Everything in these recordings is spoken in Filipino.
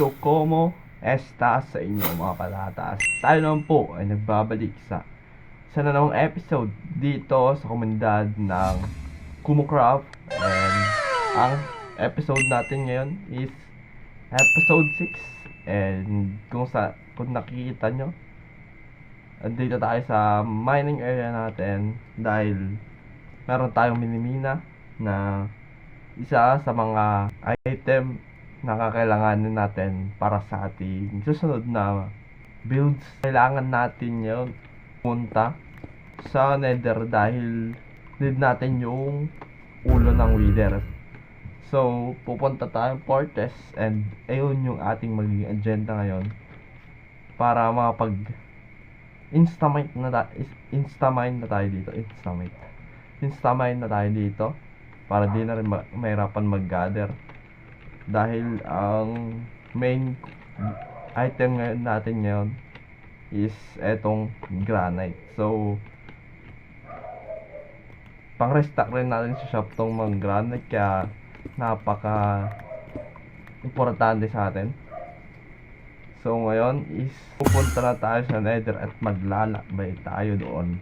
So, como estas sa inyo mga patatas? Tayo naman po ay nagbabalik sa isa na namang episode dito sa komunidad ng Kumocraft. And ang episode natin ngayon is episode 6. And kung nakikita nyo, andito tayo sa mining area natin dahil meron tayong minimina na isa sa mga item na kakailanganin natin para sa ating susunod na builds. Kailangan natin yun punta sa nether dahil need natin yung ulo ng wither. So, pupunta tayong Fortress and ayun yung ating magiging agenda ngayon para makapag instamine na tayo dito. Instamine na tayo dito para di na rin mahirapan mag-gather dahil ang main item natin ngayon is etong granite. So, pang restock rin natin sa shop tong mga granite kaya napaka importante sa atin. So ngayon is pupunta na tayo sa nether at maglalakbay tayo doon.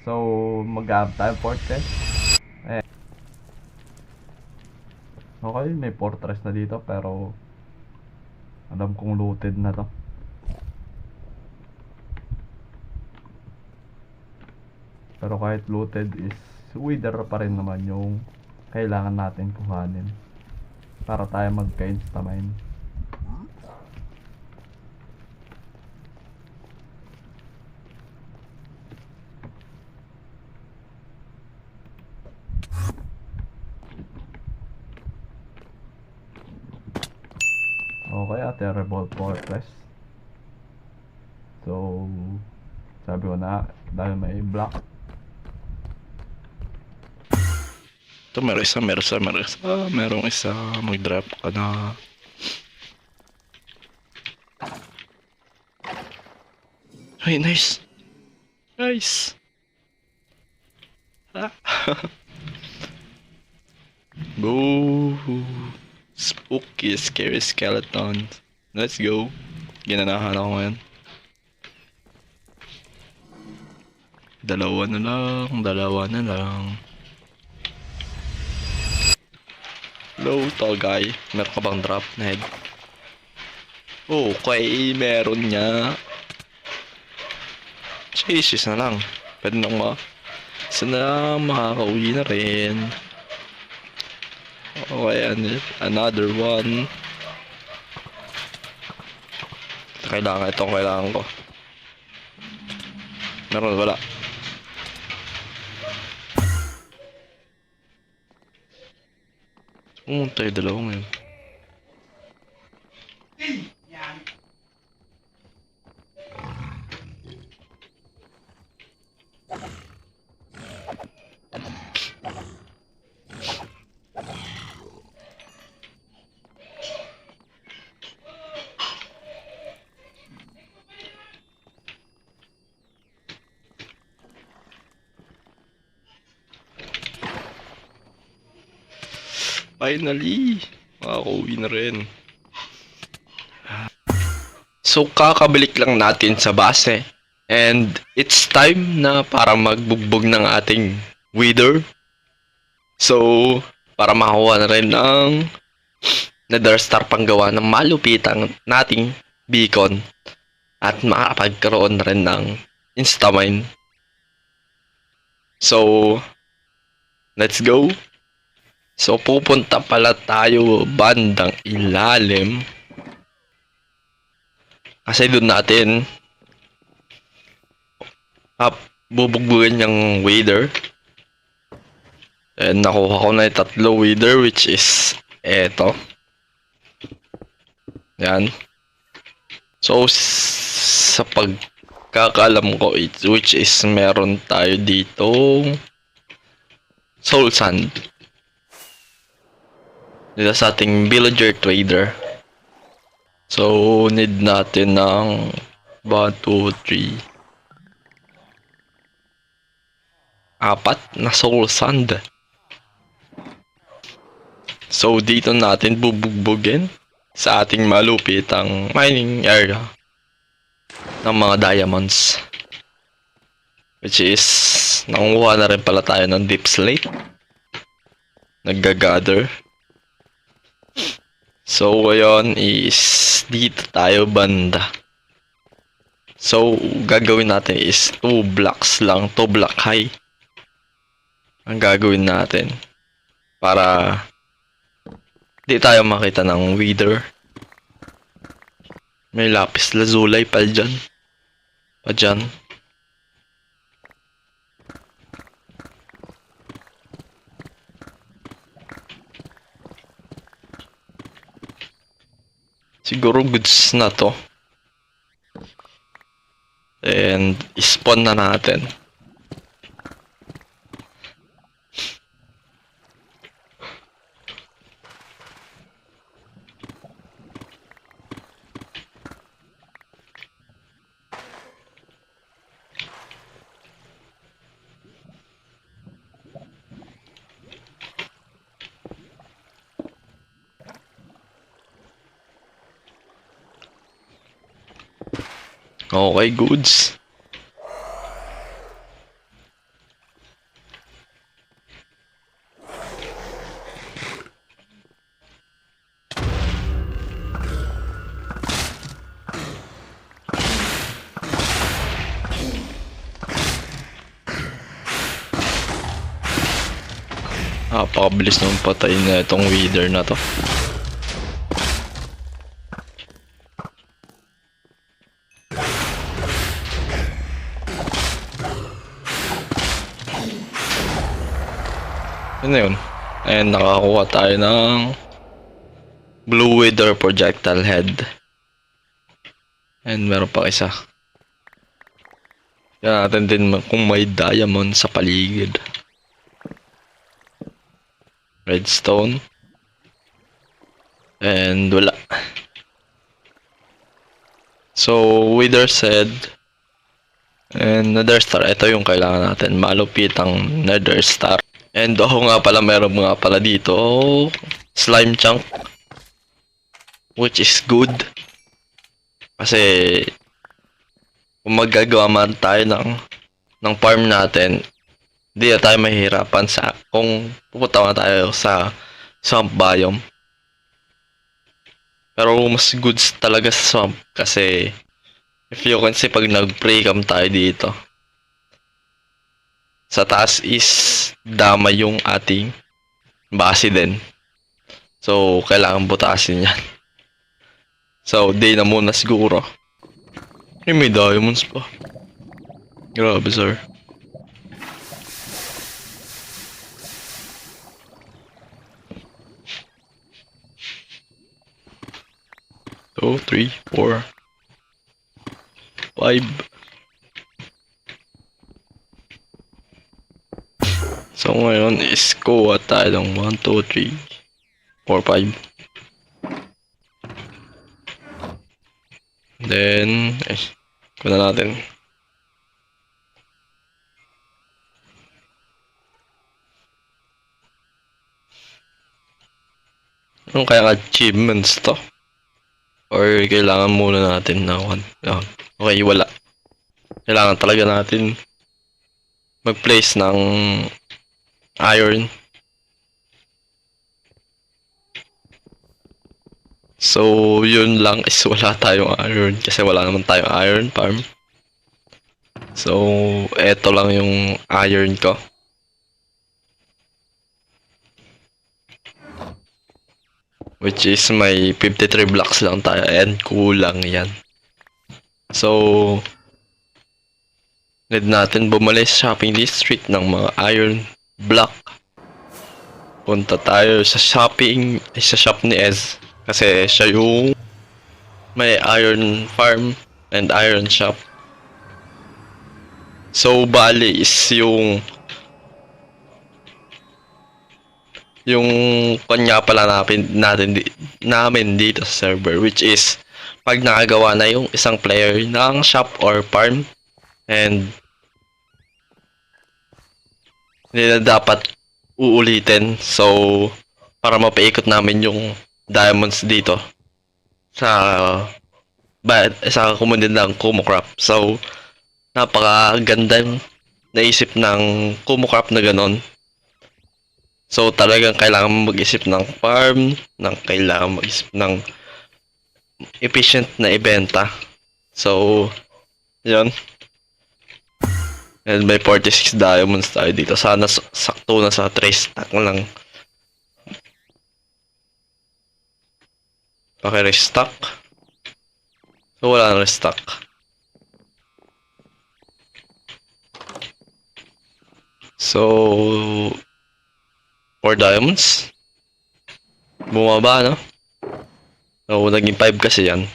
So mag-aab tayo fortress. Okay, may fortress na dito pero alam kong looted na to. Pero kahit looted is wither pa rin naman yung kailangan natin kuhanin para tayo magka-instamine. Okay, terrible fortress. So, sabi ko na, dahil may block. Ito merong isa, mag-drop ka na. Ay, nice. Ah. Go. Spooky, scary skeleton. Let's go. Ginanahan ako ngayon. Dalawa na lang. Hello, tall guy. Meron ka bang drop na head? Okay, meron niya. Jesus na lang. Pwede nang sana makakauwi na rin. Okay, another one. Kailangan ko. Meron, wala. Tayo dalawang yun. Finally, makakauwi na rin. So, kakabalik lang natin sa base. And it's time na para magbugbog ng ating wither. So, para makakuha na rin ng nether star panggawa ng malupitang nating beacon. At makapagkaroon na rin ng instamine. So, let's go. So, pupunta pala tayo bandang ilalim. Kasi doon natin bubugbugan yung wither. And nakuha ko na yung 3 wither, which is eto. Yan. So, sa pagkakalam ko, which is meron tayo ditong soul sand. Dito sa ating villager trader. So, need natin ng 1, 2, 3, 4 na soul sand. So, dito natin bubugbugin sa ating malupitang mining area ng mga diamonds. Which is, nangunguha na rin pala tayo ng deep slate. Nagga-gather. So, ngayon is dito tayo banda. So, gagawin natin is 2 blocks lang, 2 block high. Ang gagawin natin para di tayo makita ng wither. May lapis lazuli pa dyan. Siguro goods na to. And spawn na natin. Okay, goods. Napakabilis naman patay na itong wither na to. Yun na yun. And nakakuha tayo ng blue wither projectile head. And meron pa isa. Yan natin din kung may diamond sa paligid. Redstone. And wala. So, wither head and nether star. Ito yung kailangan natin. Malupitang nether star. And nga pala, meron nga pala dito slime chunk, which is good kasi kung magagawa man tayo ng farm natin, hindi na tayo mahihirapan sa kung pupunta na tayo sa swamp biome. Pero mas goods talaga sa swamp kasi if you can see, pag nag-pray camp tayo dito, sa taas is dama yung ating base din. So, kailangan butasin yan. So, day na muna siguro. May diamonds pa. Grabe, sir. So, 3, 4, 5. So, ngayon is kuha tayo ng 1, 2, 3, 4, 5. Then, kuna natin. Anong kaya achievements to? Or kailangan muna natin na 1? Okay, wala. Kailangan talaga natin mag-place ng iron. So, yun lang is wala tayong iron kasi wala naman tayong iron farm. So, eto lang yung iron ko. Which is may 53 blocks lang tayo and kulang yan. So, need natin bumalik sa shopping district ng mga iron block. Punta tayo sa shop ni Ez. Kasi siya yung may iron farm and iron shop. So, bali is yung kanya pala namin dito sa server, which is pag nakagawa na yung isang player ng shop or farm and hindi na dapat uulitin. So, para mapaikot namin yung diamonds dito, sa komunidad ng Kumu Crop. So, napakagandang naisip ng Kumu Crop na ganon. So, talagang kailangan mag-isip ng farm, kailangan mag-isip ng efficient na ibenta. So, yun. And may 46 diamonds tayo dito. Sana sakto na sa 3 stack lang. Paki-restock. So, wala na restock. So, 4 diamonds. Bumaba, no? So, naging 5 kasi yan.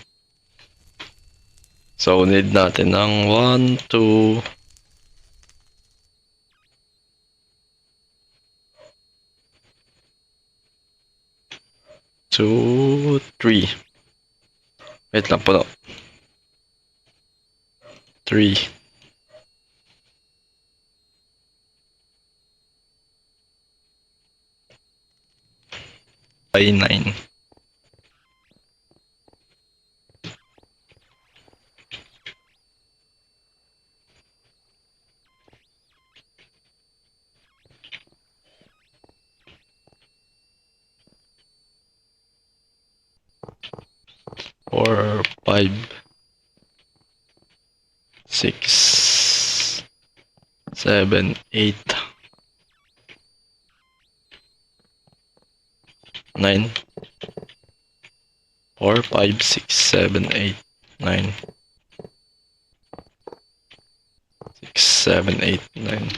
So, need natin ng 1, 2, 2, 3. Wait lang po, no? 3. By 9. Four, 5, 6, 7, 8, 9. 4, 5, 6, 7, 8, 9. 6, 7, 8, 9.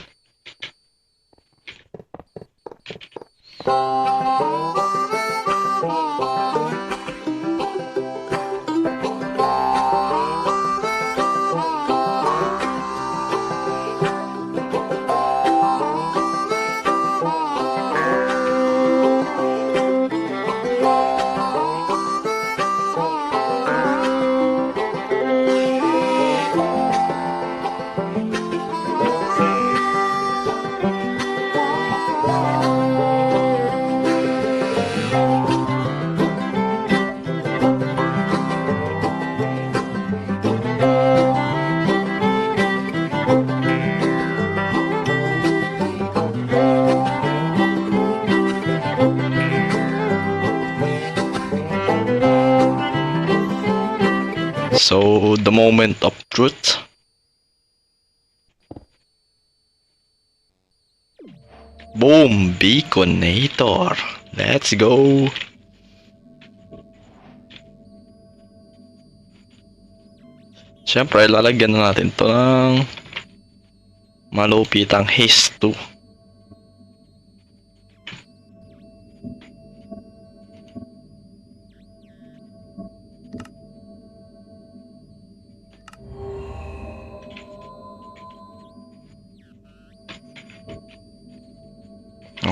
So, the moment of truth. Boom! Beaconator! Let's go! Siyempre, lalagyan na natin to ng malupitang haste 2.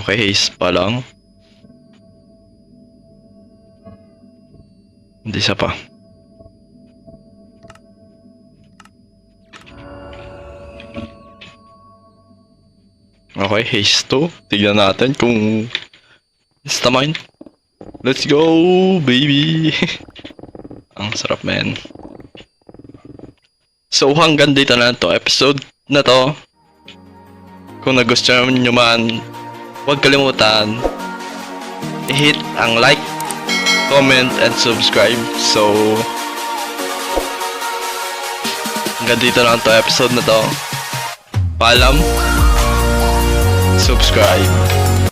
Okay, haste pa lang. Hindi isa pa. Okay, haste 2. Tignan natin kung insta-mine. Let's go, baby! Ang sarap, man. So, hanggang dito na to episode na to. Kung nagustuhan nyo man, huwag kalimutan i-hit ang like, comment, and subscribe. So, hanggang dito na to episode na to. Paalam, subscribe.